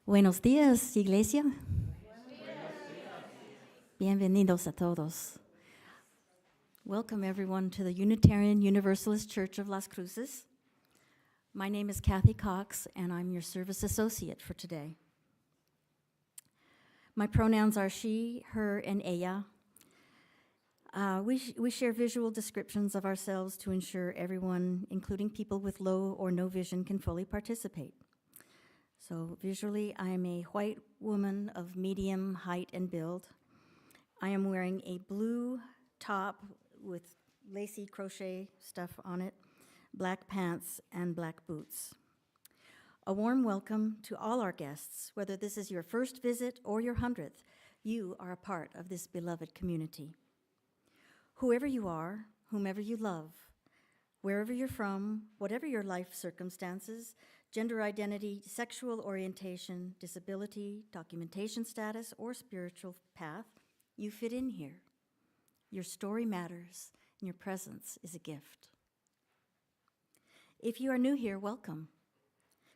Buenos días, iglesia. Bienvenidos a todos. Welcome everyone to the Unitarian Universalist Church of Las Cruces. My name is Kathy Cox, and I'm your service associate for today. My pronouns are she, her, and ella. We share visual descriptions of ourselves to ensure everyone, including people with low or no vision, can fully participate. So visually, I'm a white woman of medium height and build. I am wearing a blue top with lacy crochet stuff on it, black pants, and black boots. A warm welcome to all our guests. Whether this is your first visit or your 100th, you are a part of this beloved community. Whoever you are, whomever you love, wherever you're from, whatever your life circumstances, gender identity, sexual orientation, disability, documentation status, or spiritual path, you fit in here. Your story matters, and your presence is a gift. If you are new here, welcome.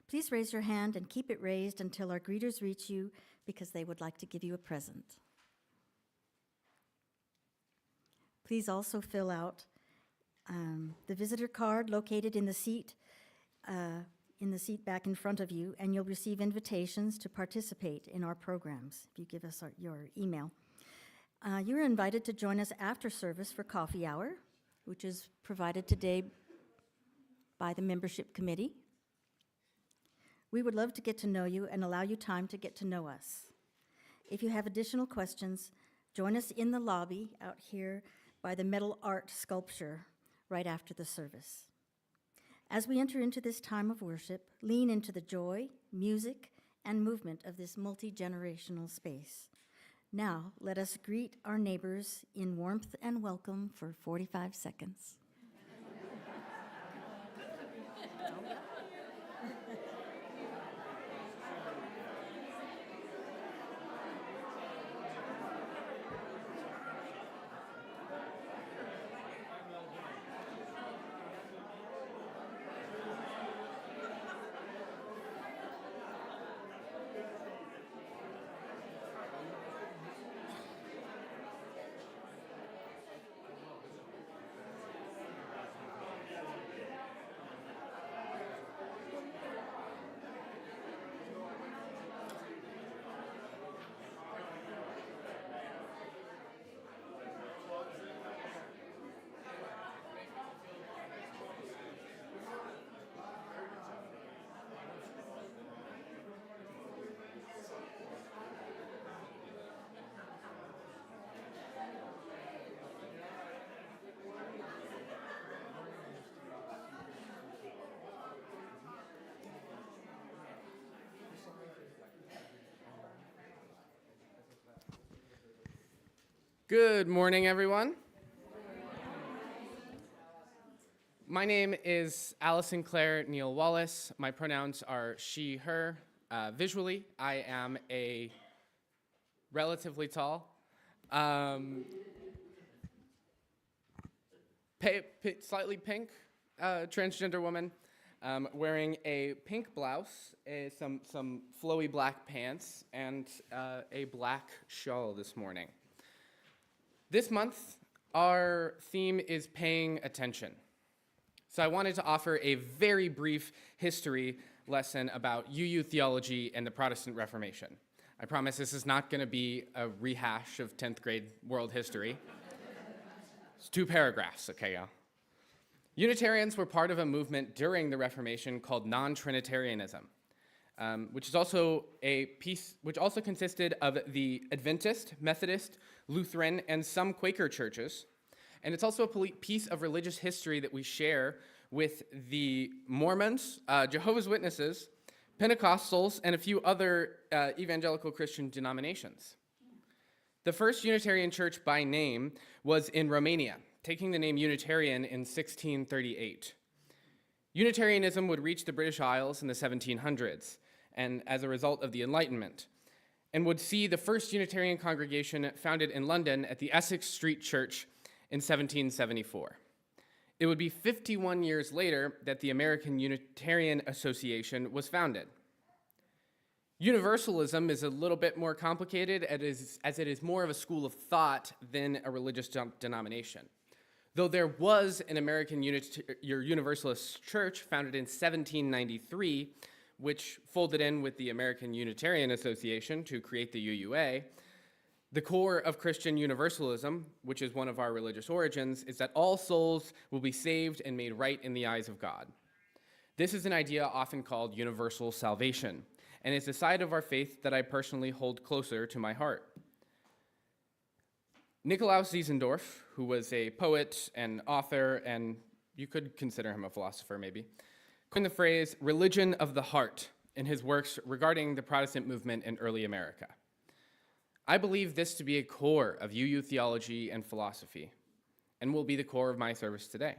Please raise your hand and keep it raised until our greeters reach you because they would like to give you a present. Please also fill out the visitor card located in the seat back in front of you, and you'll receive invitations to participate in our programs if you give us your email. You're invited to join us after service for coffee hour, which is provided today by the membership committee. We would love to get to know you and allow you time to get to know us. If you have additional questions, join us in the lobby out here by the metal art sculpture right after the service. As we enter into this time of worship, lean into the joy, music, and movement of this multi-generational space. Now, let us greet our neighbors in warmth and welcome for 45 seconds. Good morning, everyone. My name is Allison Claire Neal-Wallace. My pronouns are she, her. Visually, I am a relatively tall, slightly pink transgender woman wearing a pink blouse, some flowy black pants, and a black shawl this morning. This month, our theme is paying attention. So I wanted to offer a very brief history lesson about UU theology and the Protestant Reformation. I promise this is not going to be a rehash of 10th grade world history. It's 2 paragraphs, okay, y'all? Unitarians were part of a movement during the Reformation called non-Trinitarianism, which also consisted of the Adventist, Methodist, Lutheran, and some Quaker churches. And it's also a piece of religious history that we share with the Mormons, Jehovah's Witnesses, Pentecostals, and a few other evangelical Christian denominations. The first Unitarian church by name was in Romania, taking the name Unitarian in 1638. Unitarianism would reach the British Isles in the 1700s, and as a result of the Enlightenment, and would see the first Unitarian congregation founded in London at the Essex Street Church in 1774. It would be 51 years later that the American Unitarian Association was founded. Universalism is a little bit more complicated as it is more of a school of thought than a religious denomination. Though there was an American Universalist church founded in 1793, which folded in with the American Unitarian Association to create the UUA, the core of Christian Universalism, which is one of our religious origins, is that all souls will be saved and made right in the eyes of God. This is an idea often called universal salvation, and it's a side of our faith that I personally hold closer to my heart. Nikolaus Zinzendorf, who was a poet and author, and you could consider him a philosopher maybe, coined the phrase religion of the heart in his works regarding the Protestant movement in early America. I believe this to be a core of UU theology and philosophy, and will be the core of my service today.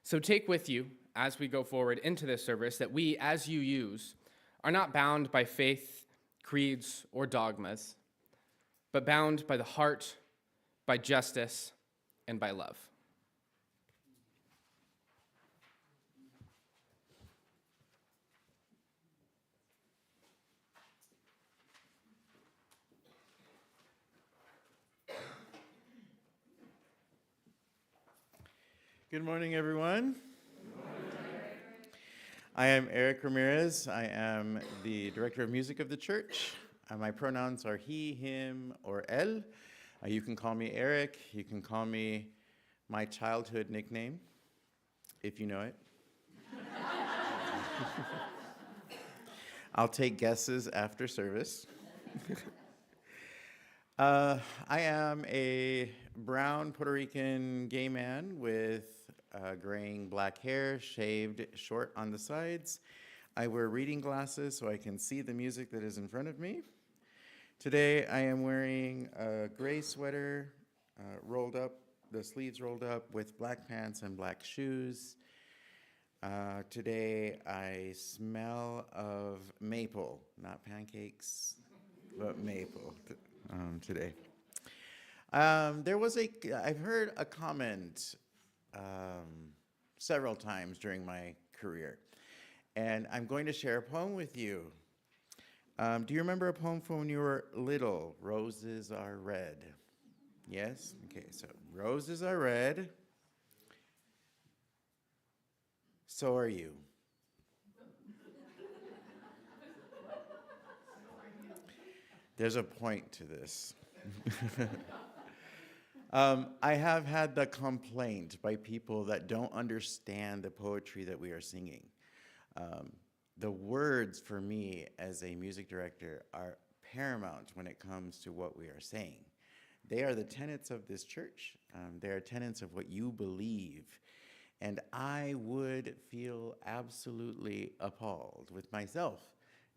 So take with you, as we go forward into this service, that we, as UUs, are not bound by faith, creeds, or dogmas, but bound by the heart, by justice, and by love. Good morning, everyone. I am Eric Ramirez. I am the director of music of the church. My pronouns are he, him, or él. You can call me Eric. You can call me my childhood nickname, if you know it. I'll take guesses after service. I am a brown Puerto Rican gay man with graying black hair, shaved short on the sides. I wear reading glasses so I can see the music that is in front of me. Today I am wearing a gray sweater, rolled up, the sleeves rolled up, with black pants and black shoes. Today I smell of maple, not pancakes, but maple today. I've heard a comment several times during my career, and I'm going to share a poem with you. Do you remember a poem from when you were little? Roses are red. Yes? Okay, so roses are red. So are you. There's a point to this. I have had the complaint by people that don't understand the poetry that we are singing. The words for me as a music director are paramount when it comes to what we are saying. They are the tenets of this church. They are tenets of what you believe. And I would feel absolutely appalled with myself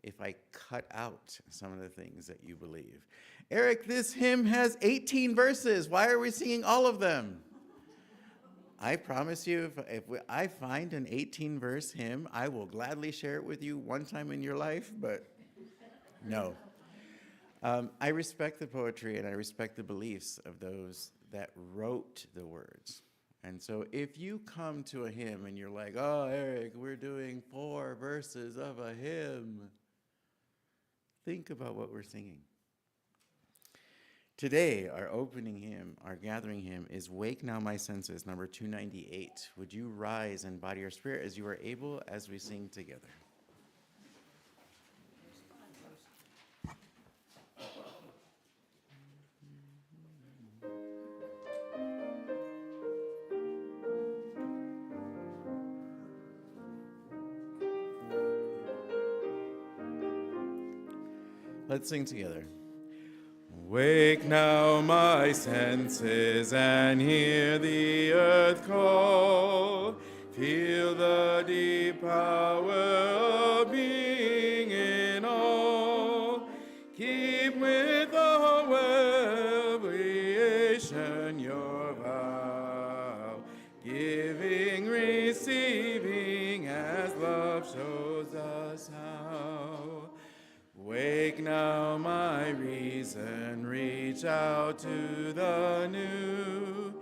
if I cut out some of the things that you believe. Eric, this hymn has 18 verses. Why are we singing all of them? I promise you, if I find an 18-verse hymn, I will gladly share it with you one time in your life, but no. I respect the poetry and I respect the beliefs of those that wrote the words. And so if you come to a hymn and you're like, oh, Eric, we're doing 4 verses of a hymn, think about what we're singing. Today, our opening hymn, our gathering hymn, is Wake Now My Senses, number 298. Would you rise and body your spirit as you are able as we sing together? Let's sing together. Wake now my senses and hear the earth call. Feel the deep power of being in all. Keep with the whole creation your vow. Giving, receiving as love shows us how. Wake now my reason, reach out to the new.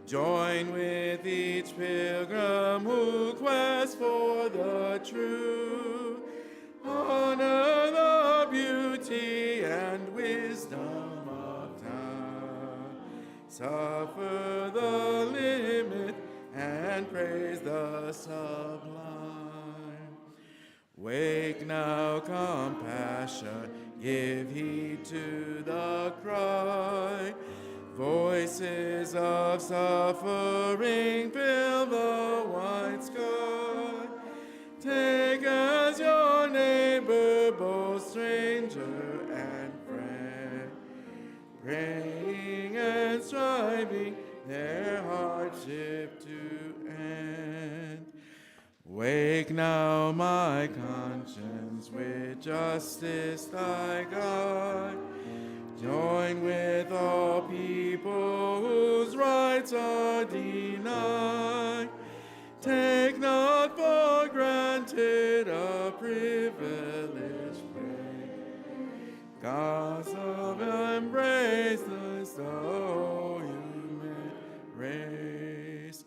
Join with each pilgrim who quests for the true. Honor the beauty and wisdom of time. Suffer the limit and praise the sublime. Wake now, compassion, give heed to the cry. Voices of suffering fill the wide sky. Take as your neighbor both stranger and friend, praying and striving their hardship to end. Wake now, my conscience, with justice thy guide. Join with all people whose rights are denied. Take not for granted a privileged place. Gospel embrace the whole human race.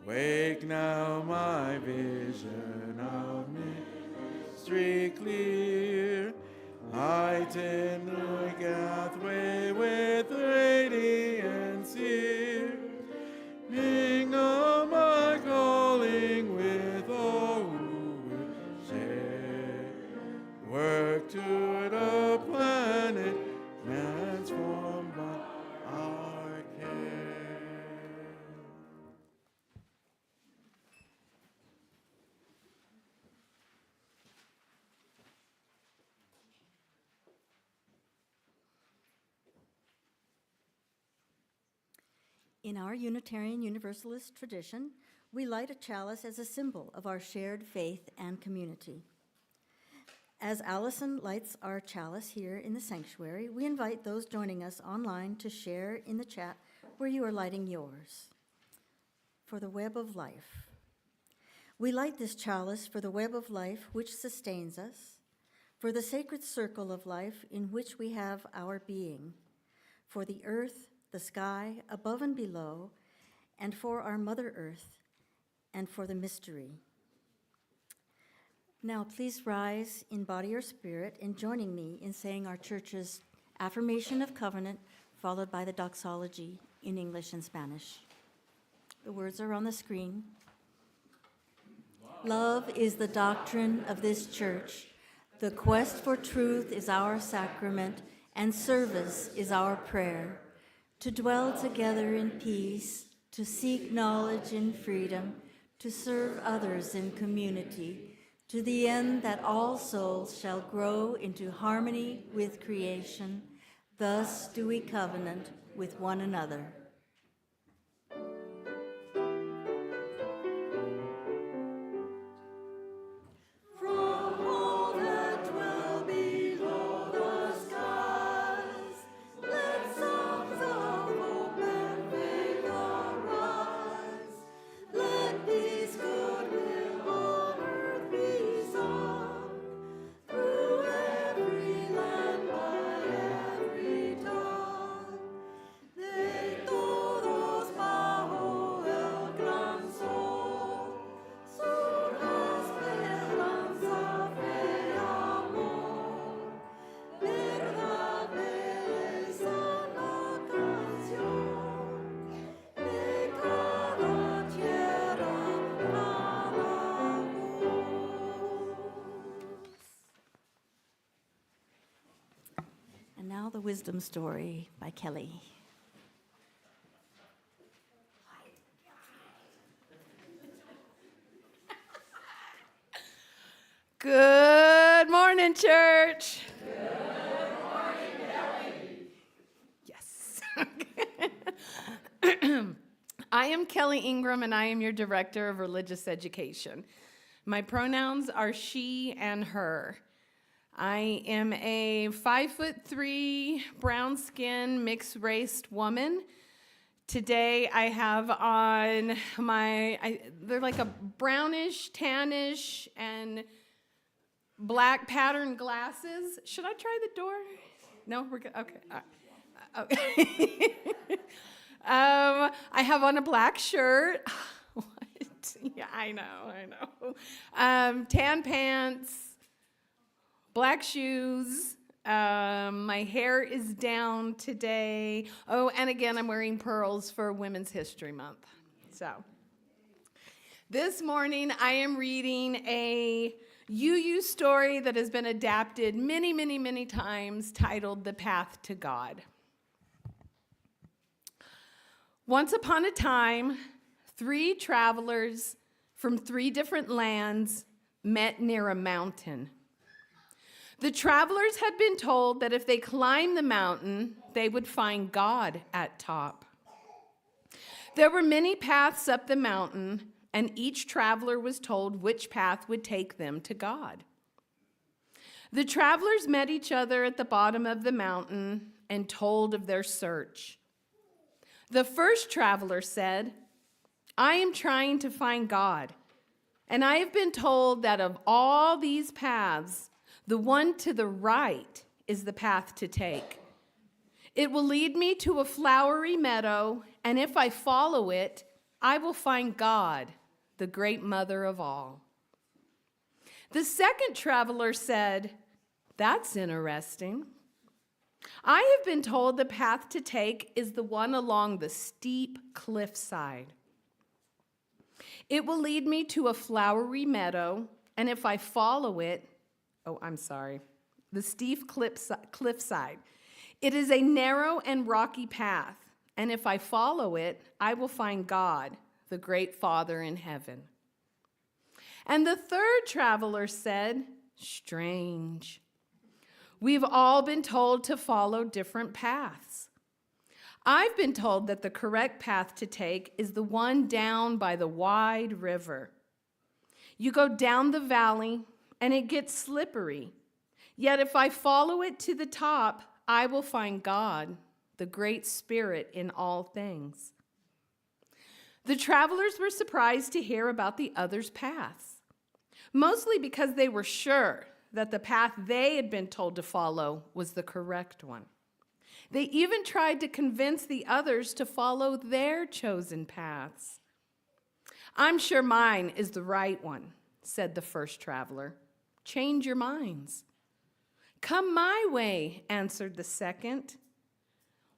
Wake now, my vision of mystery clear. Heighten the pathway with radiance here. Ring of my calling with all who will share. Work toward a planet transformed by our care. In our Unitarian Universalist tradition, we light a chalice as a symbol of our shared faith and community. As Allison lights our chalice here in the sanctuary, we invite those joining us online to share in the chat where you are lighting yours. For the web of life. We light this chalice for the web of life which sustains us, for the sacred circle of life in which we have our being, for the earth, the sky, above and below, and for our Mother Earth, and for the mystery. Now please rise in body or spirit in joining me in saying our church's affirmation of covenant, followed by the doxology in English and Spanish. The words are on the screen. Love is the doctrine of this church. The quest for truth is our sacrament, and service is our prayer. To dwell together in peace, to seek knowledge in freedom, to serve others in community, to the end that all souls shall grow into harmony with creation. Thus do we covenant with one another. Now the wisdom story by Kelly. Good morning, church. Good morning, Kelly. Yes. I am Kelly Ingram, and I am your Director of Religious Education. My pronouns are she and her. I am a 5'3", brown-skinned, mixed-raced woman. Today I have on they're like a brownish, tannish, and black patterned glasses. Should I try the door? No, we're good. Okay. Okay. I have on a black shirt. What? Yeah, I know. Tan pants. Black shoes, My hair is down today. Oh, and again, I'm wearing pearls for Women's History Month. So, this morning I am reading a UU story that has been adapted many, many, many times, titled The Path to God. Once upon a time, 3 travelers from 3 different lands met near a mountain. The travelers had been told that if they climbed the mountain, they would find God at top. There were many paths up the mountain, and each traveler was told which path would take them to God. The travelers met each other at the bottom of the mountain and told of their search. The first traveler said, "I am trying to find God, and I have been told that of all these paths, the one to the right is the path to take. It will lead me to a flowery meadow, and if I follow it, I will find God, the great mother of all." The second traveler said, "That's interesting. I have been told the path to take is the one along the steep cliffside. It will lead me to a flowery meadow, and if I follow it, the steep cliffside. It is a narrow and rocky path, and if I follow it, I will find God, the great Father in heaven." And the third traveler said, "Strange. We've all been told to follow different paths. I've been told that the correct path to take is the one down by the wide river. You go down the valley, and it gets slippery. Yet if I follow it to the top, I will find God, the great Spirit in all things." The travelers were surprised to hear about the others' paths, mostly because they were sure that the path they had been told to follow was the correct one. They even tried to convince the others to follow their chosen paths. "I'm sure mine is the right one," said the first traveler. "Change your minds." "Come my way," answered the second.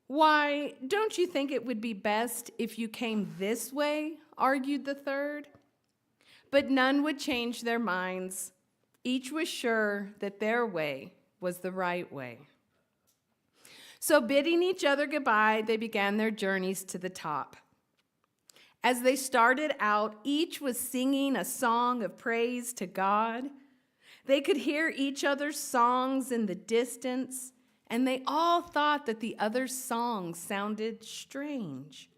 "Why, don't you think it would be best if you came this way?" argued the third. But none would change their minds. Each was sure that their way was the right way. So bidding each other goodbye, they began their journeys to the top. As they started out, each was singing a song of praise to God. They could hear each other's songs in the distance, and they all thought that the other's songs sounded strange.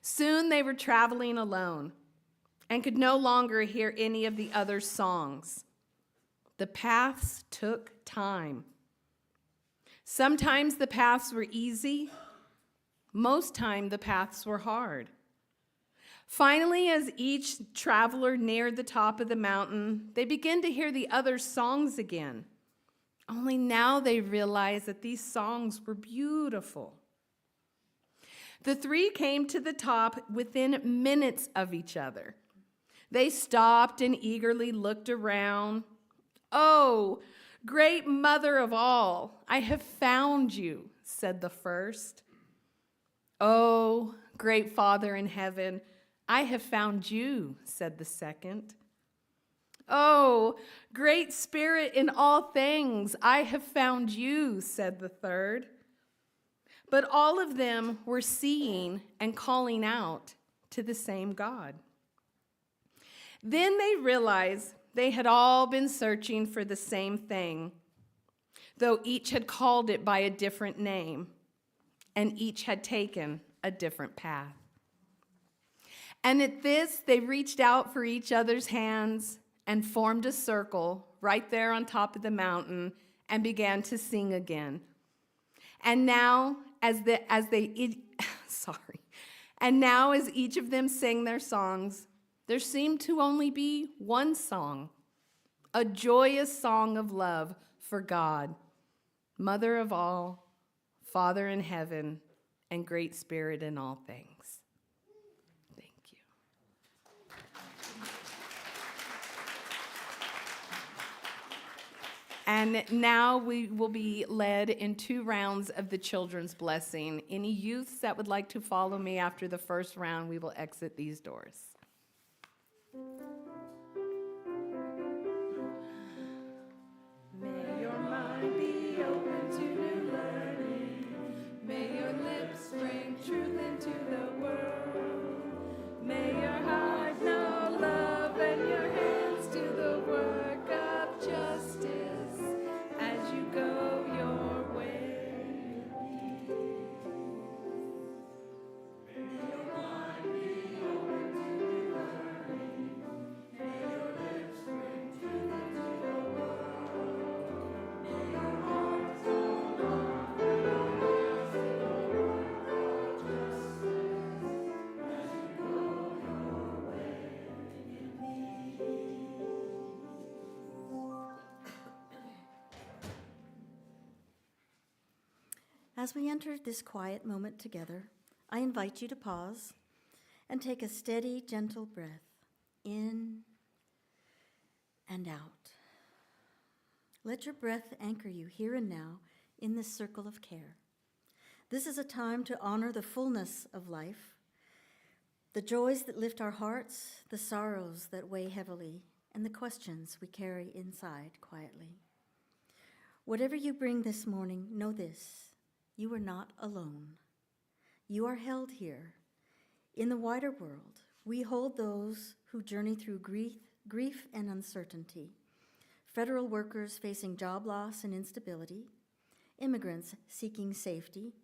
Soon they were traveling alone and could no longer hear any of the other's songs. The paths took time. Sometimes the paths were easy. Most time the paths were hard. Finally, as each traveler neared the top of the mountain, they began to hear the other's songs again. Only now they realized that these songs were beautiful. The 3 came to the top within minutes of each other. They stopped and eagerly looked around. "Oh, great mother of all, I have found you," said the first. "Oh, great Father in heaven, I have found you," said the second. "Oh, great Spirit in all things, I have found you," said the third. But all of them were seeing and calling out to the same God. Then they realized they had all been searching for the same thing, though each had called it by a different name, and each had taken a different path. And at this, they reached out for each other's hands and formed a circle right there on top of the mountain and began to sing again. And now, as each of them sang their songs, there seemed to only be one song, a joyous song of love for God, Mother of all, Father in heaven, and Great Spirit in all things. Thank you. And now we will be led in 2 rounds of the children's blessing. Any youths that would like to follow me after the first round, we will exit these doors. May your mind be open to new learning. May your lips bring truth into the world. May your heart know love and your hands do the work of justice as you go your way. May your mind be open to new learning. May your lips bring truth into the world. May your heart know love and your hands do the work of justice as you go your way in me. As we enter this quiet moment together, I invite you to pause and take a steady, gentle breath in and out. Let your breath anchor you here and now in this circle of care. This is a time to honor the fullness of life, the joys that lift our hearts, the sorrows that weigh heavily, and the questions we carry inside quietly. Whatever you bring this morning, know this: you are not alone. You are held here. In the wider world, we hold those who journey through grief and uncertainty, federal workers facing job loss and instability, immigrants seeking safety,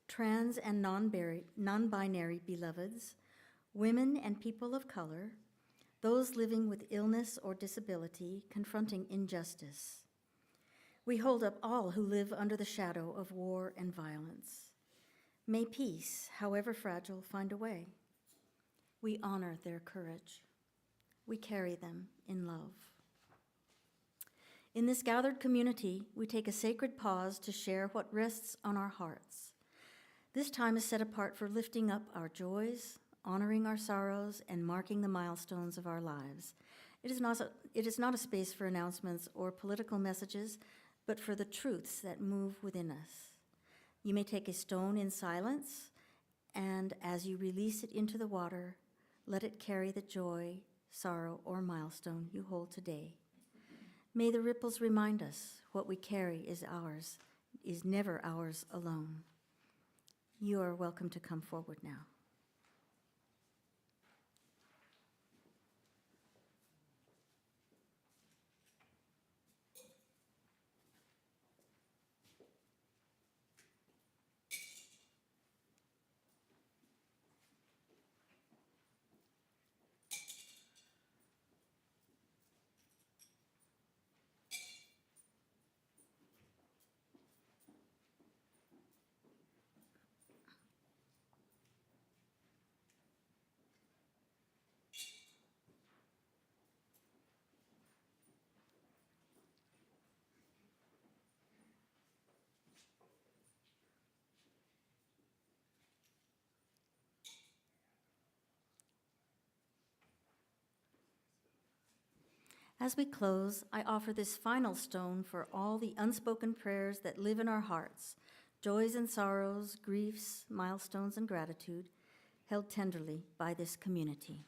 trans and non-binary beloveds, women and people of color, those living with illness or disability confronting injustice. We hold up all who live under the shadow of war and violence. May peace, however fragile, find a way. We honor their courage. We carry them in love. In this gathered community, we take a sacred pause to share what rests on our hearts. This time is set apart for lifting up our joys, honoring our sorrows, and marking the milestones of our lives. It is not a space for announcements or political messages, but for the truths that move within us. You may take a stone in silence, and as you release it into the water, let it carry the joy, sorrow, or milestone you hold today. May the ripples remind us what we carry is ours, is never ours alone. You are welcome to come forward now. As we close, I offer this final stone for all the unspoken prayers that live in our hearts, joys and sorrows, griefs, milestones, and gratitude, held tenderly by this community.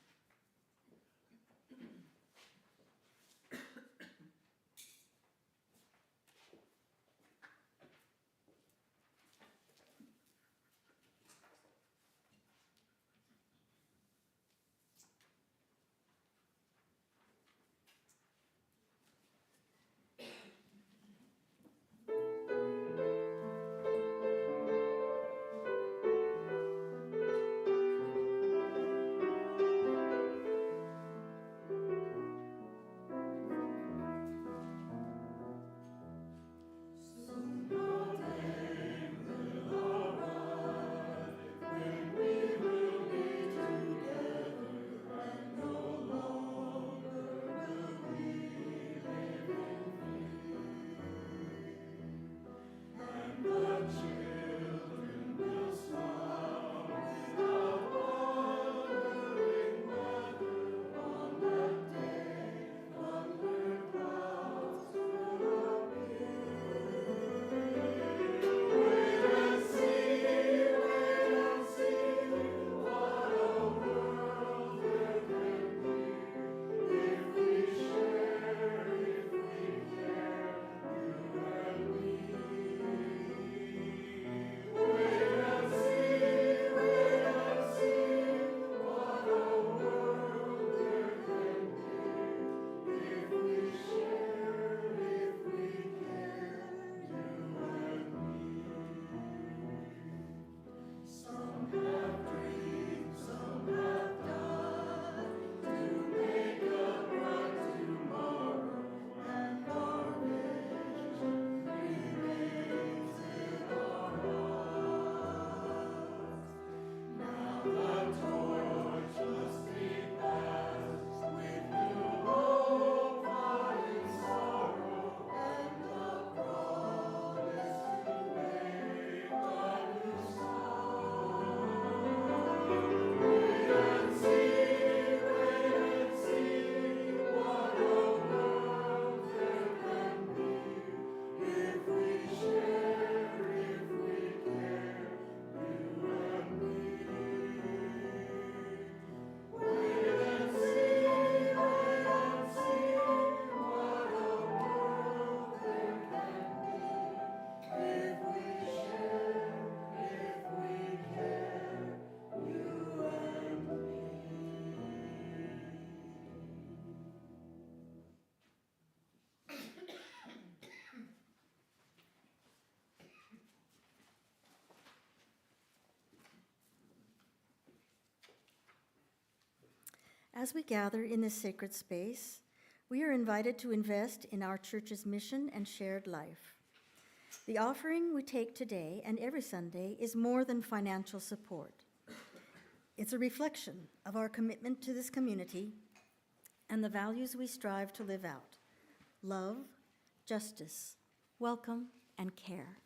As we gather in this sacred space, we are invited to invest in our church's mission and shared life. The offering we take today and every Sunday is more than financial support. It's a reflection of our commitment to this community and the values we strive to live out: love, justice, welcome, and care.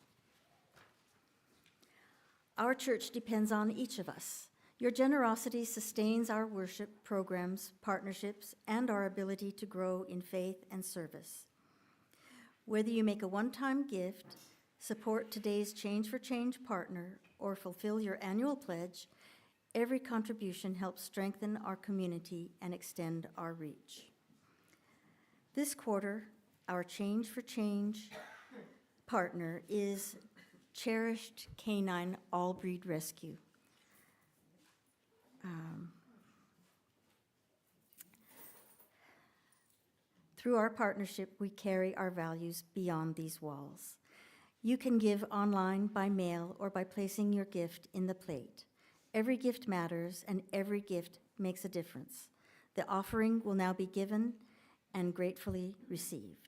Our church depends on each of us. Your generosity sustains our worship programs, partnerships, and our ability to grow in faith and service. Whether you make a one-time gift, support today's Change for Change partner, or fulfill your annual pledge, every contribution helps strengthen our community and extend our reach. This quarter, our Change for Change partner is Cherished Canine All-Breed Rescue. Through our partnership, we carry our values beyond these walls. You can give online, by mail, or by placing your gift in the plate. Every gift matters, and every gift makes a difference. The offering will now be given and gratefully received.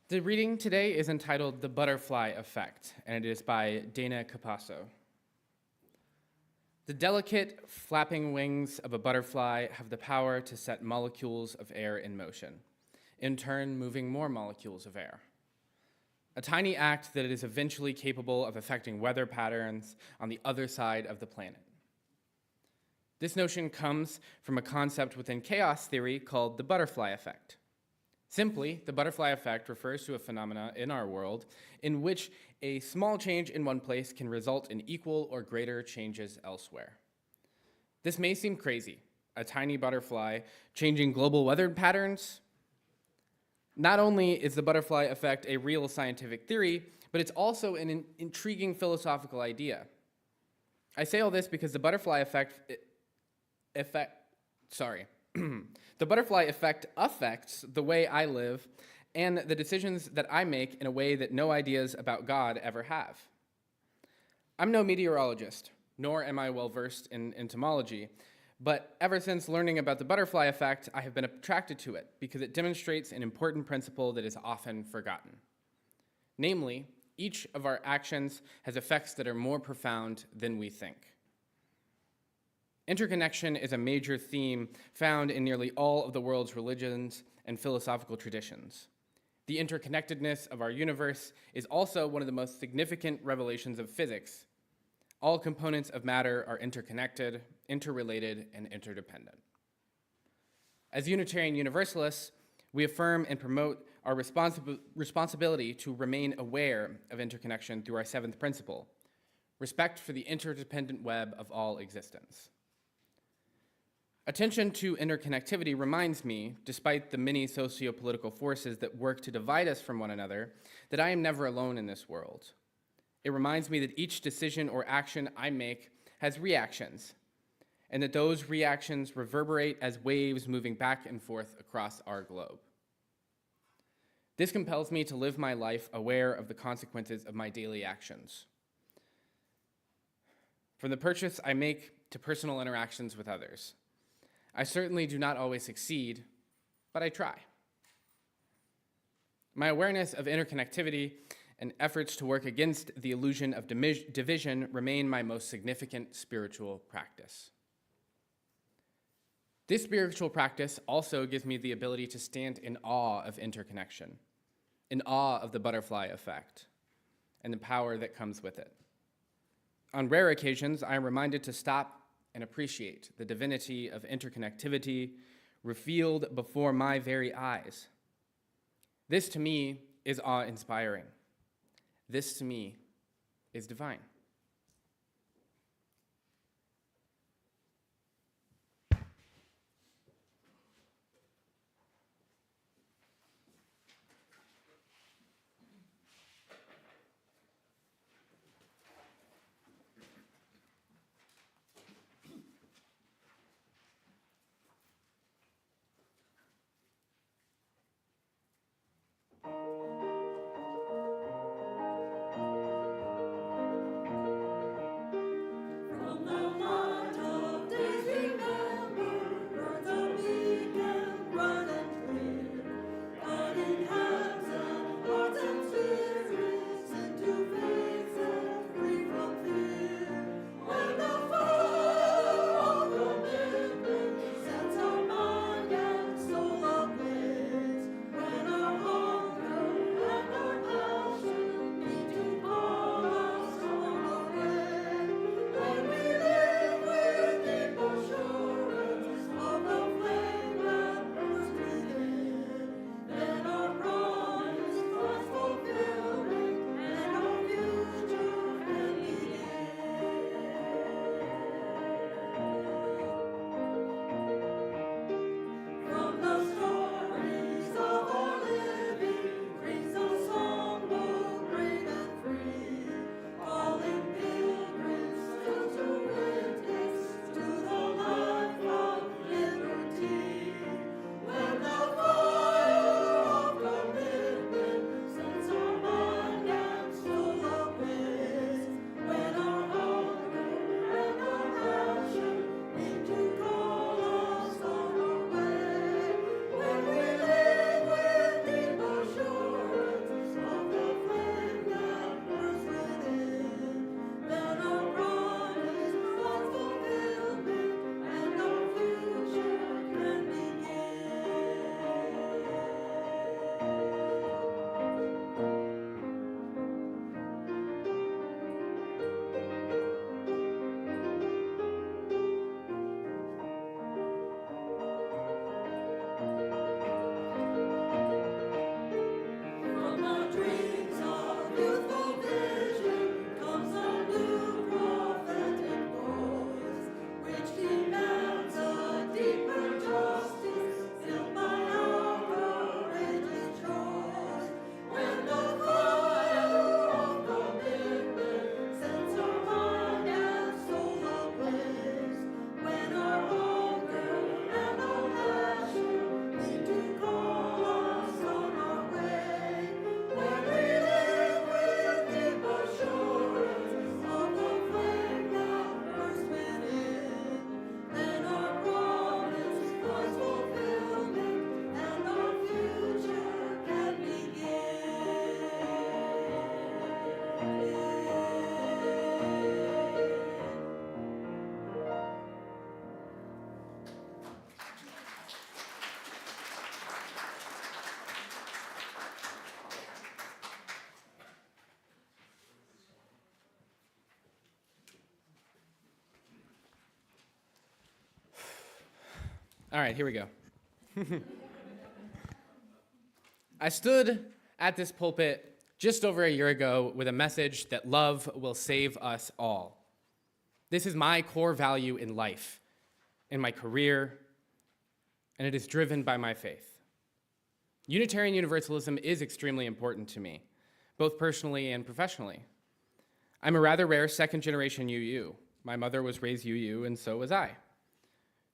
The reading today is entitled The Butterfly Effect, and it is by Dana Capasso. The delicate, flapping wings of a butterfly have the power to set molecules of air in motion, in turn moving more molecules of air. A tiny act that is eventually capable of affecting weather patterns on the other side of the planet. This notion comes from a concept within chaos theory called the butterfly effect. Simply, the butterfly effect refers to a phenomena in our world in which a small change in one place can result in equal or greater changes elsewhere. This may seem crazy, a tiny butterfly changing global weather patterns. Not only is the butterfly effect a real scientific theory, but it's also an intriguing philosophical idea. I say all this because the butterfly effect the butterfly effect affects the way I live and the decisions that I make in a way that no ideas about God ever have. I'm no meteorologist, nor am I well versed in entomology, but ever since learning about the butterfly effect, I have been attracted to it because it demonstrates an important principle that is often forgotten. Namely, each of our actions has effects that are more profound than we think. Interconnection is a major theme found in nearly all of the world's religions and philosophical traditions. The interconnectedness of our universe is also one of the most significant revelations of physics. All components of matter are interconnected, interrelated, and interdependent. As Unitarian Universalists, we affirm and promote our responsibility to remain aware of interconnection through our seventh principle, respect for the interdependent web of all existence. Attention to interconnectivity reminds me, despite the many socio-political forces that work to divide us from one another, that I am never alone in this world. It reminds me that each decision or action I make has reactions, and that those reactions reverberate as waves moving back and forth across our globe. This compels me to live my life aware of the consequences of my daily actions. From the purchase I make to personal interactions with others. I certainly do not always succeed, but I try. My awareness of interconnectivity and efforts to work against the illusion of division remain my most significant spiritual practice. This spiritual practice also gives me the ability to stand in awe of interconnection, in awe of the butterfly effect, and the power that comes with it. On rare occasions, I am reminded to stop and appreciate the divinity of interconnectivity revealed before my very eyes. This to me is awe-inspiring. This to me is divine. All right, here we go. I stood at this pulpit just over a year ago with a message that love will save us all. This is my core value in life, in my career, and it is driven by my faith. Unitarian Universalism is extremely important to me, both personally and professionally. I'm a rather rare second-generation UU. My mother was raised UU, and so was I.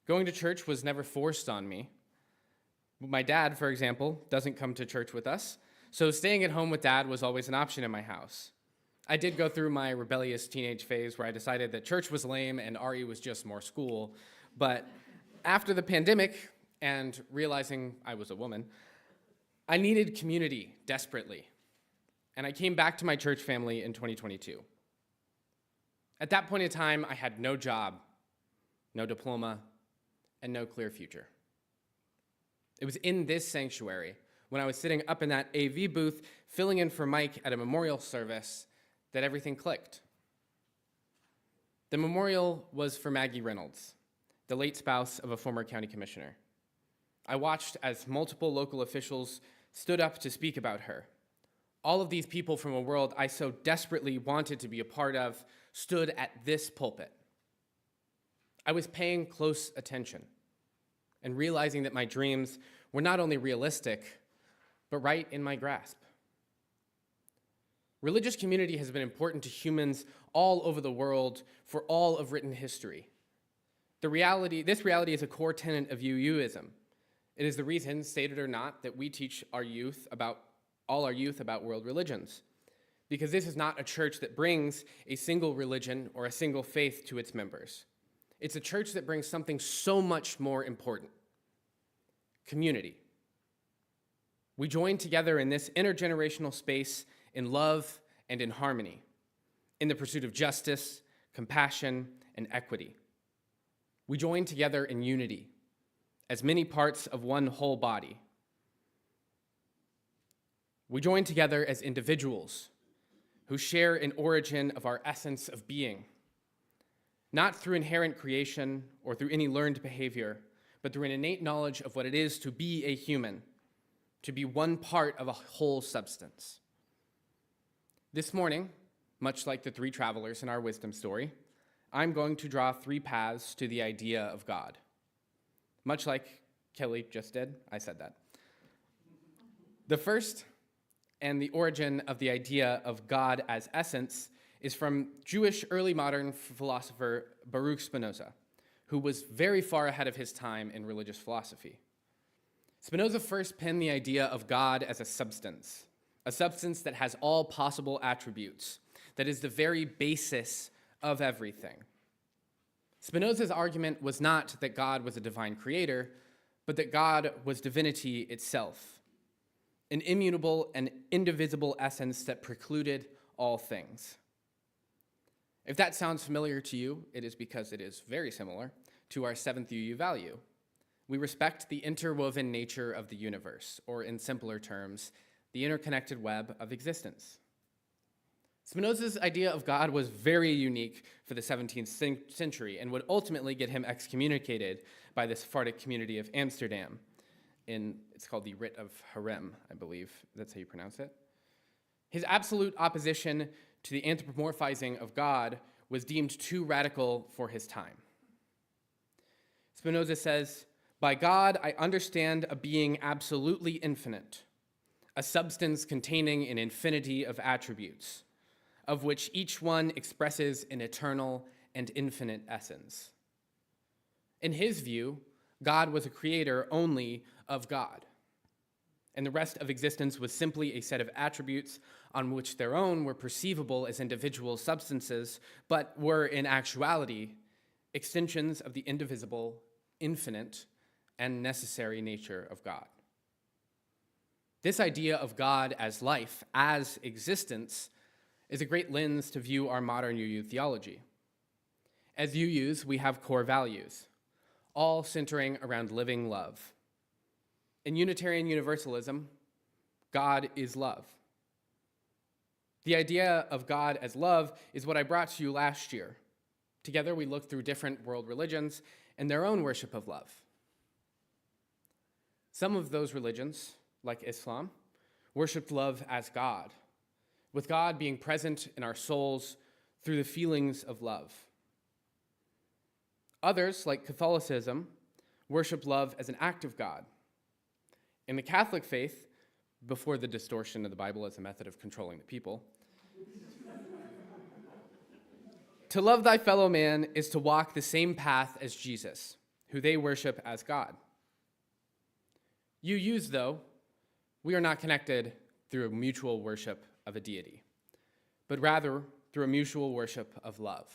Going to church was never forced on me. My dad, for example, doesn't come to church with us, so staying at home with dad was always an option in my house. I did go through my rebellious teenage phase where I decided that church was lame and RE was just more school, but after the pandemic and realizing I was a woman, I needed community desperately, and I came back to my church family in 2022. At that point in time, I had no job, no diploma, and no clear future. It was in this sanctuary, when I was sitting up in that AV booth, filling in for Mike at a memorial service, that everything clicked. The memorial was for Maggie Reynolds, the late spouse of a former county commissioner. I watched as multiple local officials stood up to speak about her. All of these people from a world I so desperately wanted to be a part of stood at this pulpit. I was paying close attention and realizing that my dreams were not only realistic, but right in my grasp. Religious community has been important to humans all over the world for all of written history. This reality is a core tenet of UUism. It is the reason, stated or not, that we teach all our youth about world religions. Because this is not a church that brings a single religion or a single faith to its members. It's a church that brings something so much more important: community. We join together in this intergenerational space in love and in harmony, in the pursuit of justice, compassion, and equity. We join together in unity, as many parts of one whole body. We join together as individuals who share an origin of our essence of being, not through inherent creation or through any learned behavior, but through an innate knowledge of what it is to be a human, to be one part of a whole substance. This morning, much like the three travelers in our wisdom story, I'm going to draw three paths to the idea of God. Much like Kelly just did, I said that. The first and the origin of the idea of God as essence is from Jewish early modern philosopher Baruch Spinoza, who was very far ahead of his time in religious philosophy. Spinoza first penned the idea of God as a substance that has all possible attributes, that is the very basis of everything. Spinoza's argument was not that God was a divine creator, but that God was divinity itself, an immutable and indivisible essence that precluded all things. If that sounds familiar to you, it is because it is very similar to our seventh UU value. We respect the interwoven nature of the universe, or in simpler terms, the interconnected web of existence. Spinoza's idea of God was very unique for the 17th century and would ultimately get him excommunicated by the Sephardic community of Amsterdam. It's called the Writ of Harem, I believe. That's how you pronounce it. His absolute opposition to the anthropomorphizing of God was deemed too radical for his time. Spinoza says, "By God, I understand a being absolutely infinite, a substance containing an infinity of attributes, of which each one expresses an eternal and infinite essence." In his view, God was a creator only of God, and the rest of existence was simply a set of attributes on which their own were perceivable as individual substances, but were in actuality extensions of the indivisible, infinite, and necessary nature of God. This idea of God as life, as existence, is a great lens to view our modern UU theology. As UUs, we have core values, all centering around living love. In Unitarian Universalism, God is love. The idea of God as love is what I brought to you last year. Together, we looked through different world religions and their own worship of love. Some of those religions, like Islam, worshiped love as God, with God being present in our souls through the feelings of love. Others, like Catholicism, worship love as an act of God. In the Catholic faith, before the distortion of the Bible as a method of controlling the people, to love thy fellow man is to walk the same path as Jesus, who they worship as God. UUs, though, we are not connected through a mutual worship of a deity, but rather through a mutual worship of love.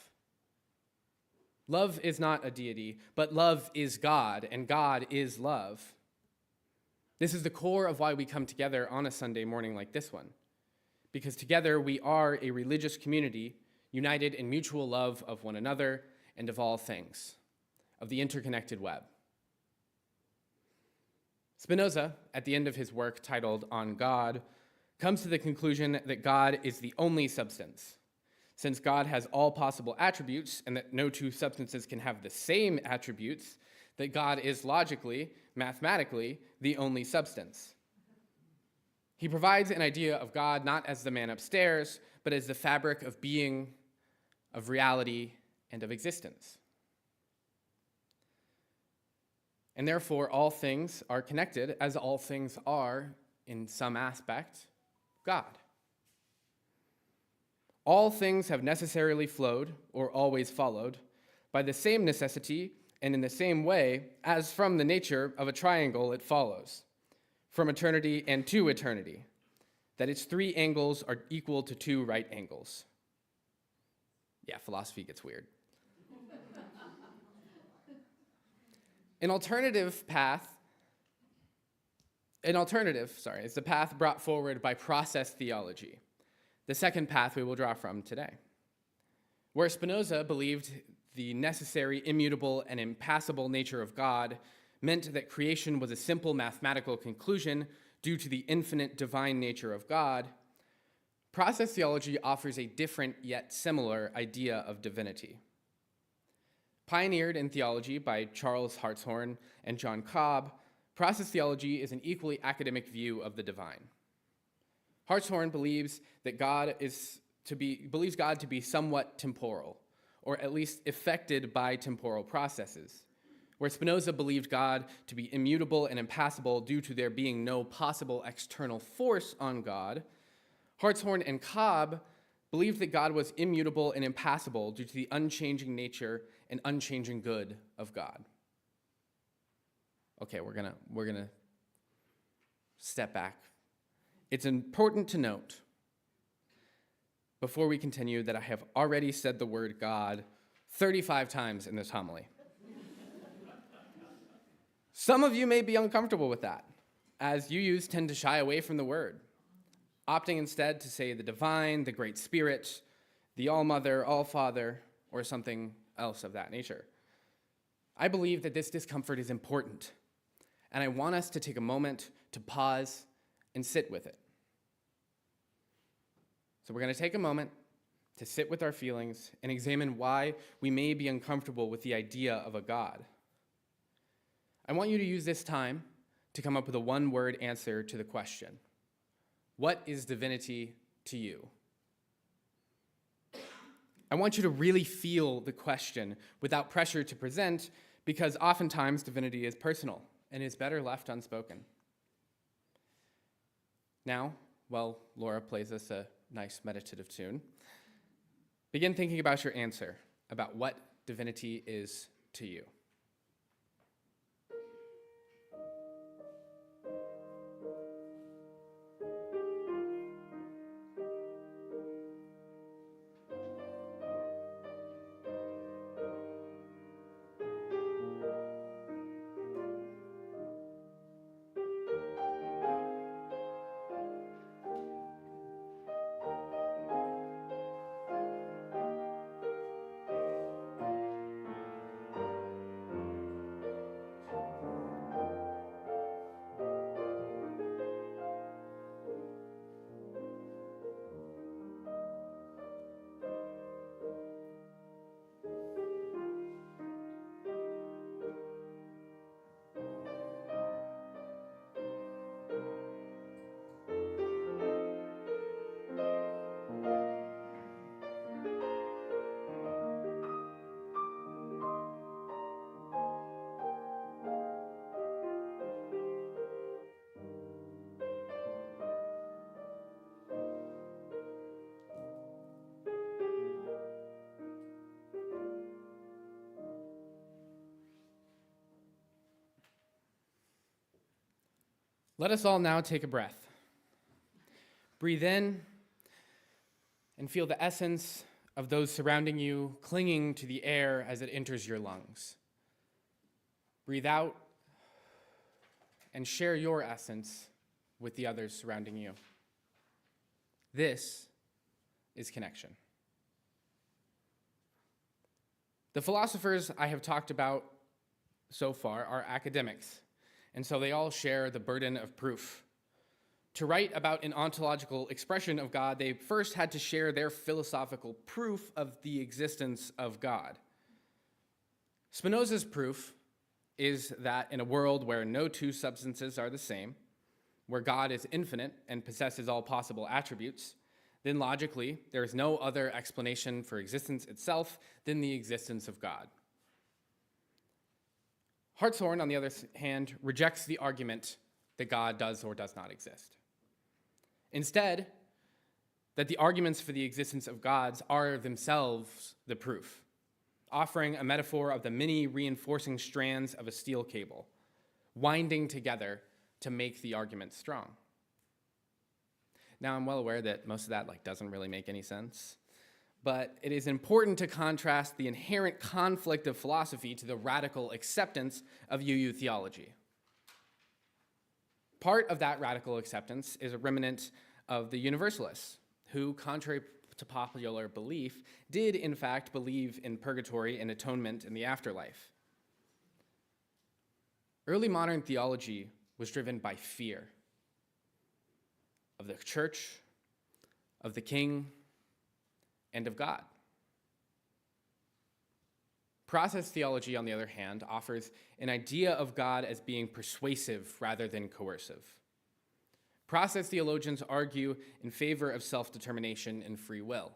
Love is not a deity, but love is God, and God is love. This is the core of why we come together on a Sunday morning like this one, because together we are a religious community united in mutual love of one another and of all things, of the interconnected web. Spinoza, at the end of his work titled On God, comes to the conclusion that God is the only substance. Since God has all possible attributes and that no two substances can have the same attributes, that God is logically, mathematically, the only substance. He provides an idea of God not as the man upstairs, but as the fabric of being, of reality, and of existence. And therefore, all things are connected, as all things are, in some aspect, God. All things have necessarily flowed, or always followed, by the same necessity and in the same way as from the nature of a triangle it follows, from eternity and to eternity, that its three angles are equal to two right angles. Yeah, philosophy gets weird. An alternative is the path brought forward by process theology, the second path we will draw from today. Where Spinoza believed the necessary, immutable, and impassible nature of God meant that creation was a simple mathematical conclusion due to the infinite divine nature of God, process theology offers a different yet similar idea of divinity. Pioneered in theology by Charles Hartshorne and John Cobb, process theology is an equally academic view of the divine. Hartshorne believes God to be somewhat temporal, or at least affected by temporal processes, where Spinoza believed God to be immutable and impassible due to there being no possible external force on God. Hartshorne and Cobb believed that God was immutable and impassible due to the unchanging nature and unchanging good of God. Okay, we're gonna step back. It's important to note, before we continue, that I have already said the word God 35 times in this homily. Some of you may be uncomfortable with that, as UUs tend to shy away from the word, opting instead to say the divine, the great spirit, the all-mother, all-father, or something else of that nature. I believe that this discomfort is important, and I want us to take a moment to pause and sit with it. So we're going to take a moment to sit with our feelings and examine why we may be uncomfortable with the idea of a God. I want you to use this time to come up with a one-word answer to the question, what is divinity to you? I want you to really feel the question without pressure to present, because oftentimes divinity is personal and is better left unspoken. Now, while Laura plays us a nice meditative tune, begin thinking about your answer, about what divinity is to you. Let us all now take a breath. Breathe in and feel the essence of those surrounding you clinging to the air as it enters your lungs. Breathe out and share your essence with the others surrounding you. This is connection. The philosophers I have talked about so far are academics, and so they all share the burden of proof. To write about an ontological expression of God, they first had to share their philosophical proof of the existence of God. Spinoza's proof is that in a world where no two substances are the same, where God is infinite and possesses all possible attributes, then logically, there is no other explanation for existence itself than the existence of God. Hartshorne, on the other hand, rejects the argument that God does or does not exist. Instead, that the arguments for the existence of gods are themselves the proof, offering a metaphor of the many reinforcing strands of a steel cable, winding together to make the argument strong. Now, I'm well aware that most of that doesn't really make any sense, but it is important to contrast the inherent conflict of philosophy to the radical acceptance of UU theology. Part of that radical acceptance is a remnant of the Universalists, who, contrary to popular belief, did in fact believe in purgatory and atonement in the afterlife. Early modern theology was driven by fear of the church, of the king, and of God. Process theology, on the other hand, offers an idea of God as being persuasive rather than coercive. Process theologians argue in favor of self-determination and free will,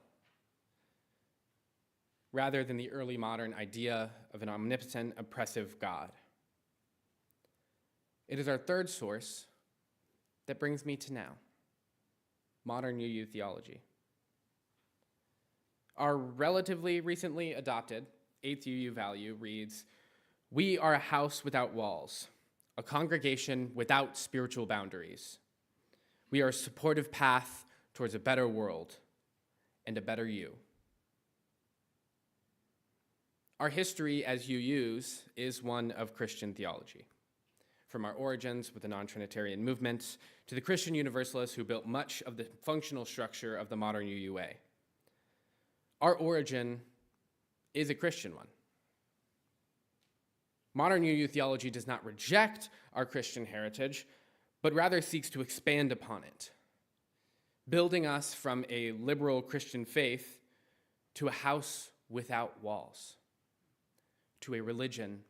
rather than the early modern idea of an omnipotent, oppressive God. It is our third source that brings me to now, modern UU theology. Our relatively recently adopted 8th UU value reads, "We are a house without walls, a congregation without spiritual boundaries. We are a supportive path towards a better world and a better you." Our history as UUs is one of Christian theology, from our origins with the non-Trinitarian movement to the Christian Universalists who built much of the functional structure of the modern UUA. Our origin is a Christian one. Modern UU theology does not reject our Christian heritage, but rather seeks to expand upon it, building us from a liberal Christian faith to a house without walls, to a religion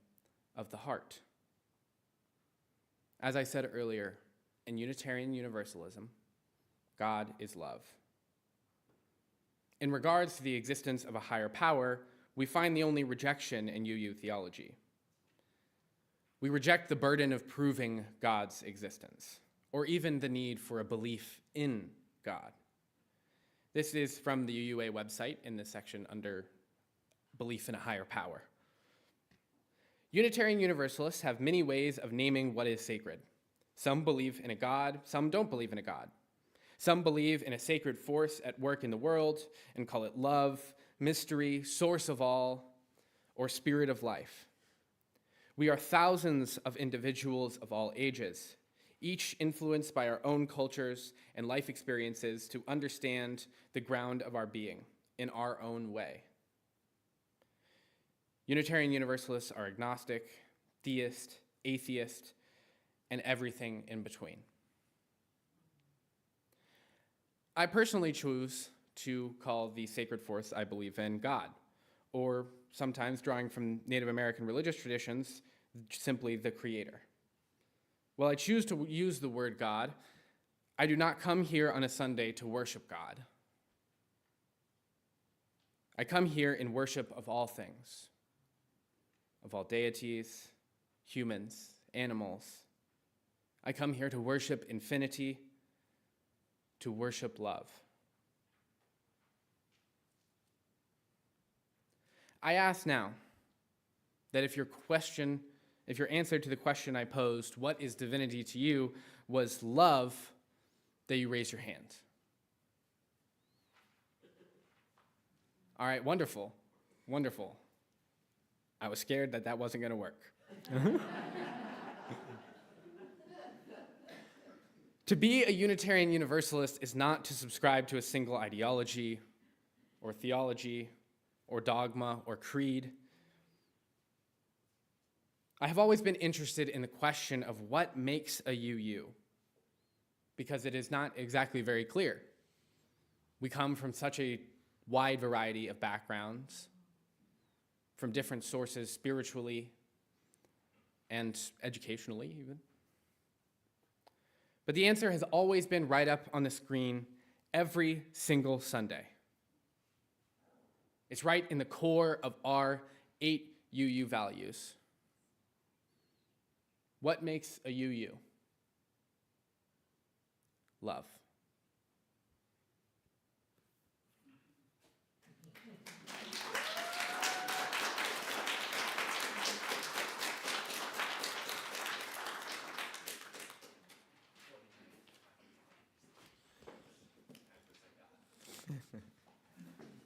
of the heart. As I said earlier, in Unitarian Universalism, God is love. In regards to the existence of a higher power, we find the only rejection in UU theology. We reject the burden of proving God's existence, or even the need for a belief in God. This is from the UUA website in the section under belief in a higher power. Unitarian Universalists have many ways of naming what is sacred. Some believe in a God, some don't believe in a God. Some believe in a sacred force at work in the world and call it love, mystery, source of all, or spirit of life. We are thousands of individuals of all ages, each influenced by our own cultures and life experiences to understand the ground of our being in our own way. Unitarian Universalists are agnostic, theist, atheist, and everything in between. I personally choose to call the sacred force I believe in God, or sometimes drawing from Native American religious traditions, simply the Creator. While I choose to use the word God, I do not come here on a Sunday to worship God. I come here in worship of all things, of all deities, humans, animals. I come here to worship infinity, to worship love. I ask now that if if your answer to the question I posed, what is divinity to you, was love, that you raise your hand. All right, wonderful, wonderful. I was scared that that wasn't going to work. To be a Unitarian Universalist is not to subscribe to a single ideology or theology or dogma or creed. I have always been interested in the question of what makes a UU, because it is not exactly very clear. We come from such a wide variety of backgrounds, from different sources spiritually and educationally even. But the answer has always been right up on the screen every single Sunday. It's right in the core of our 8 UU values. What makes a UU? Love.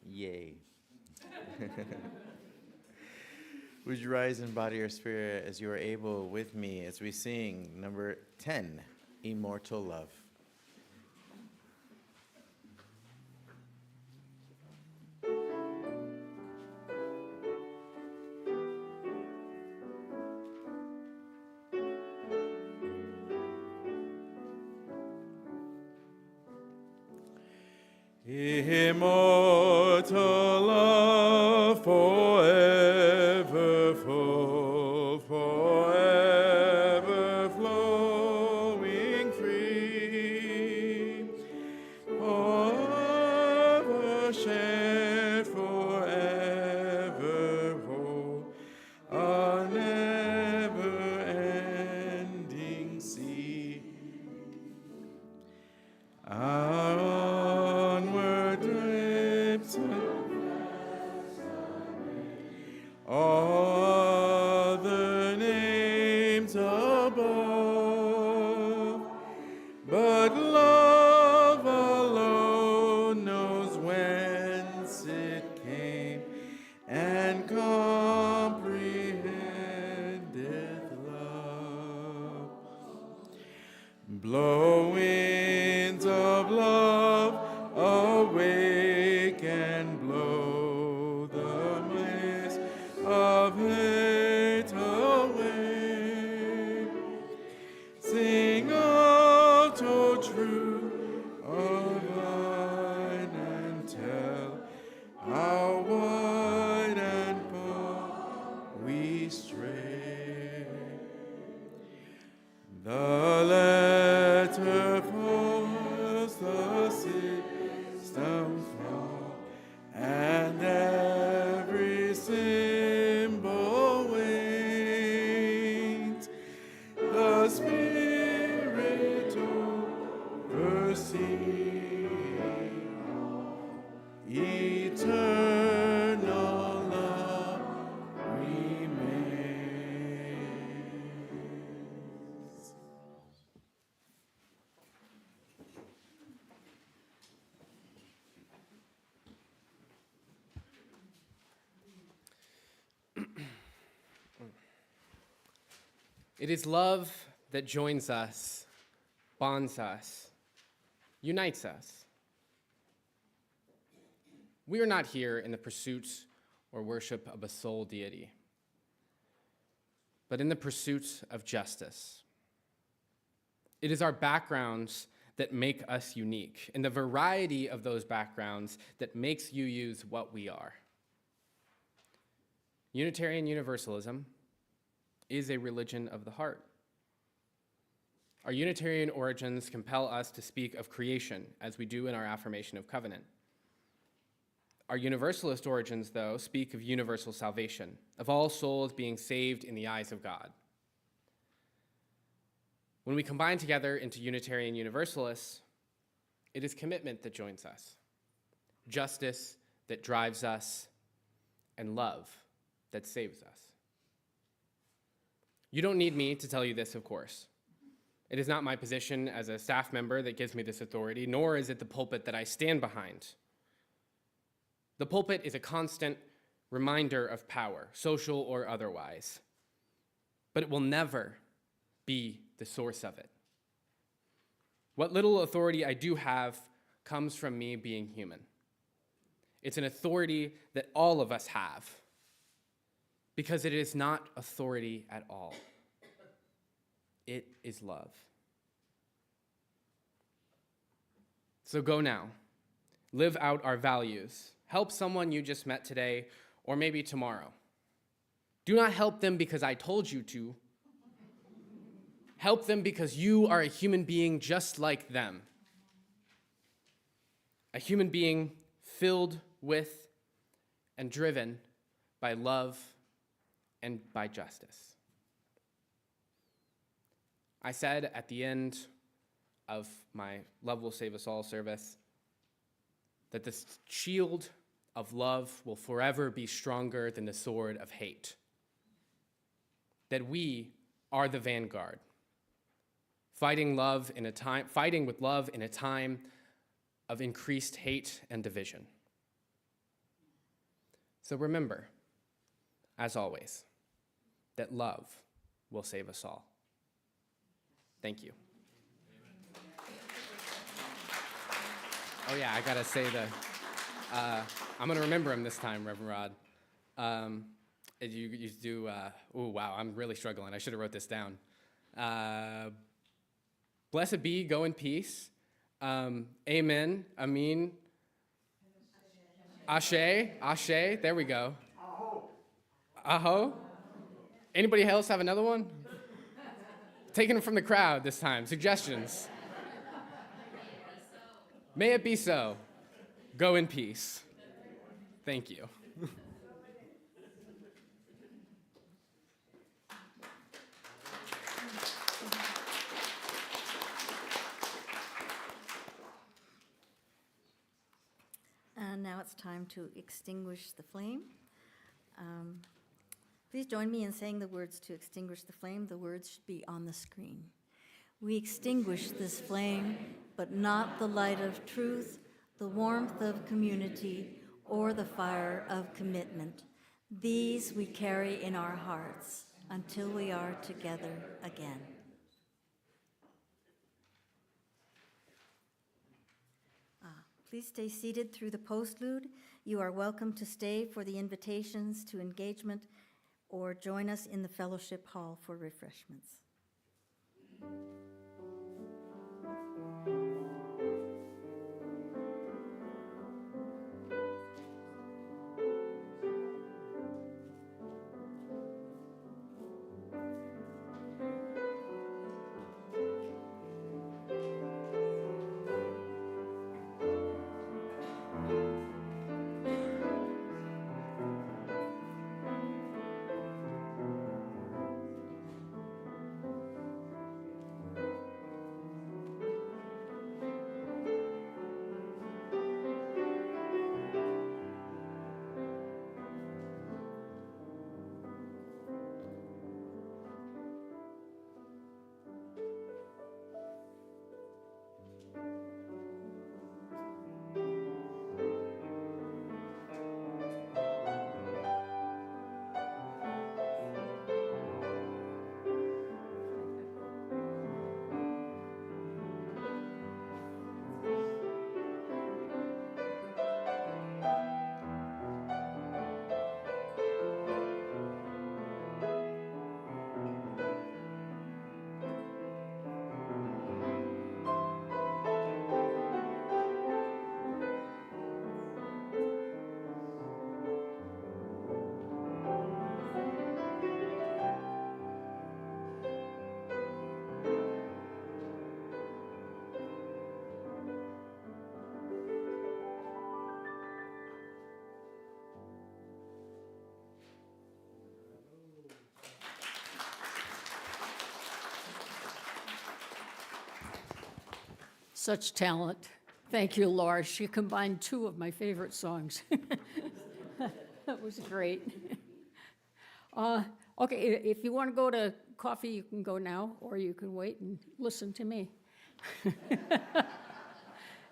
Yay. Would you rise and body your spirit as you are able with me as we sing number 10, Immortal Love. Immortal love forever full, forever flowing free, forever shared, forever whole, a never-ending sea. Our onward drips all the names above, but love alone knows whence it came and comprehendeth love. Blow winds of love, awake and blow the mist of hate away. Sing out, O true of thine, and tell how wide and far we stray. The letter falls, the system falls, and every symbol wanes. The Spirit overseeing eternal love remains. It is love that joins us, bonds us, unites us. We are not here in the pursuit or worship of a sole deity, but in the pursuit of justice. It is our backgrounds that make us unique, and the variety of those backgrounds that makes UUs what we are. Unitarian Universalism is a religion of the heart. Our Unitarian origins compel us to speak of creation, as we do in our affirmation of covenant. Our Universalist origins, though, speak of universal salvation, of all souls being saved in the eyes of God. When we combine together into Unitarian Universalists, it is commitment that joins us, justice that drives us, and love that saves us. You don't need me to tell you this, of course. It is not my position as a staff member that gives me this authority, nor is it the pulpit that I stand behind. The pulpit is a constant reminder of power, social or otherwise, but it will never be the source of it. What little authority I do have comes from me being human. It's an authority that all of us have, because it is not authority at all. It is love. So go now. Live out our values. Help someone you just met today, or maybe tomorrow. Do not help them because I told you to. Help them because you are a human being just like them. A human being filled with and driven by love and by justice. I said at the end of my Love Will Save Us All service that the shield of love will forever be stronger than the sword of hate. That we are the vanguard, fighting with love in a time of increased hate and division. So remember, as always, that love will save us all. Thank you. Oh yeah, I gotta say I'm gonna remember him this time, Reverend Rod. You do, oh wow, I'm really struggling. I should have wrote this down. Blessed be, go in peace. Amen, Amin. Ashe, Ashe, there we go. Aho. Anybody else have another one? Taking them from the crowd this time. Suggestions. May it be so. Go in peace. Thank you. And now it's time to extinguish the flame. Please join me in saying the words to extinguish the flame. The words should be on the screen. We extinguish this flame, but not the light of truth, the warmth of community, or the fire of commitment. These we carry in our hearts until we are together again. Please stay seated through the postlude. You are welcome to stay for the invitations to engagement or join us in the fellowship hall for refreshments. Such talent. Thank you, Laura. She combined two of my favorite songs. That was great. Okay, if you want to go to coffee, you can go now, or you can wait and listen to me.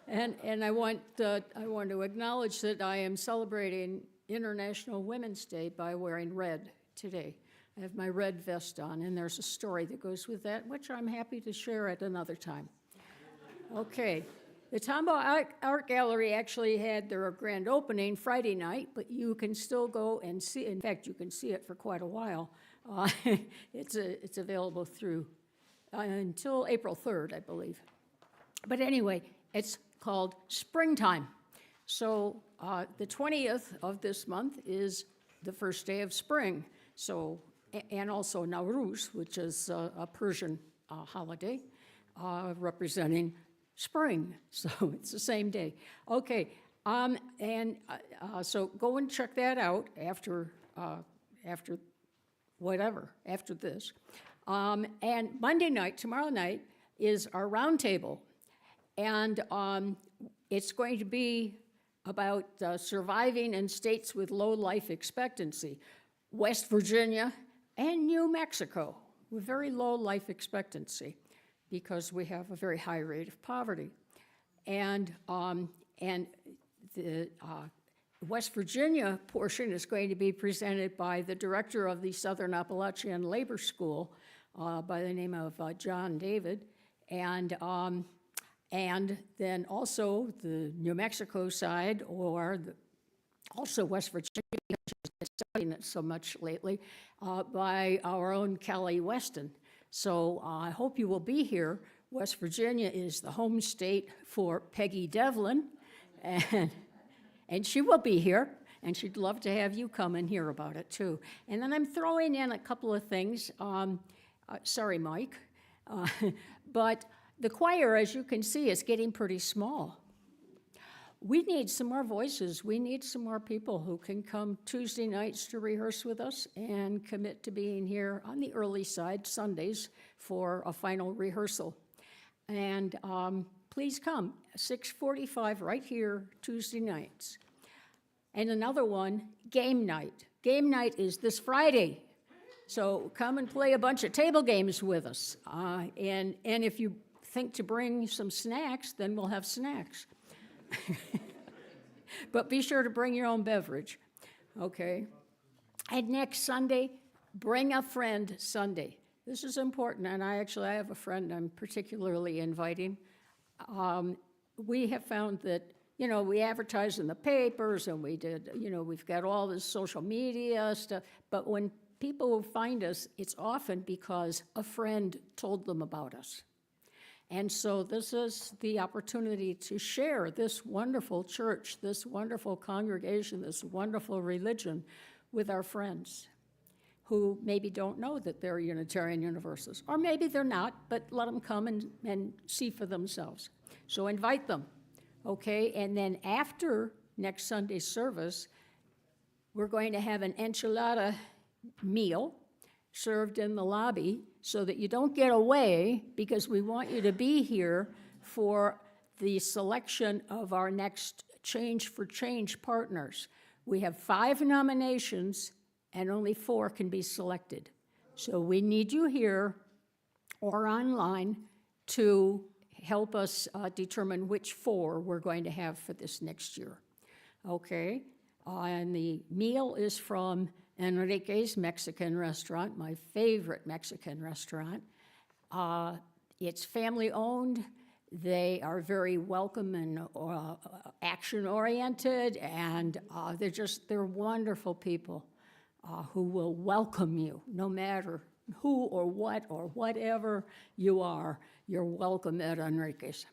And I want to acknowledge that I am celebrating International Women's Day by wearing red today. I have my red vest on, and there's a story that goes with that, which I'm happy to share at another time. Okay. The Tombaugh Art Gallery actually had their grand opening Friday night, but you can still go and see. In fact, you can see it for quite a while. It's available through until April 3rd, I believe. But anyway, it's called Springtime. So the 20th of this month is the first day of spring. So, and also Nowruz, which is a Persian holiday representing spring. So it's the same day. Okay, so go and check that out after this. And Monday night, tomorrow night, is our roundtable. And it's going to be about surviving in states with low life expectancy, West Virginia and New Mexico, with very low life expectancy, because we have a very high rate of poverty. And the West Virginia portion is going to be presented by the director of the Southern Appalachian Labor School by the name of John David. And then also the New Mexico side, or also West Virginia, which is studying it so much lately, by our own Kelly Weston. So I hope you will be here. West Virginia is the home state for Peggy Devlin, and she will be here, and she'd love to have you come and hear about it too. And then I'm throwing in a couple of things. Sorry, Mike, but the choir, as you can see, is getting pretty small. We need some more voices. We need some more people who can come Tuesday nights to rehearse with us and commit to being here on the early side Sundays for a final rehearsal. And please come, 6:45 right here, Tuesday nights. And another one, game night. Game night is this Friday. So come and play a bunch of table games with us. And if you think to bring some snacks, then we'll have snacks. But be sure to bring your own beverage, okay? And next Sunday, bring a friend Sunday. This is important, and I have a friend I'm particularly inviting. We have found that, we advertise in the papers, and we did, we've got all this social media stuff, but when people find us, it's often because a friend told them about us. And so this is the opportunity to share this wonderful church, this wonderful congregation, this wonderful religion with our friends who maybe don't know that they're Unitarian Universalists. Or maybe they're not, but let them come and see for themselves. So invite them, okay? And then after next Sunday's service, we're going to have an enchilada meal served in the lobby so that you don't get away, because we want you to be here for the selection of our next Change for Change partners. We have 5 nominations and only 4 can be selected. So we need you here or online to help us determine which 4 we're going to have for this next year. Okay? And the meal is from Enrique's Mexican restaurant, my favorite Mexican restaurant. It's family-owned. They are very welcome and action-oriented, and they're wonderful people who will welcome you, no matter who or what or whatever you are. You're welcome at Enrique's.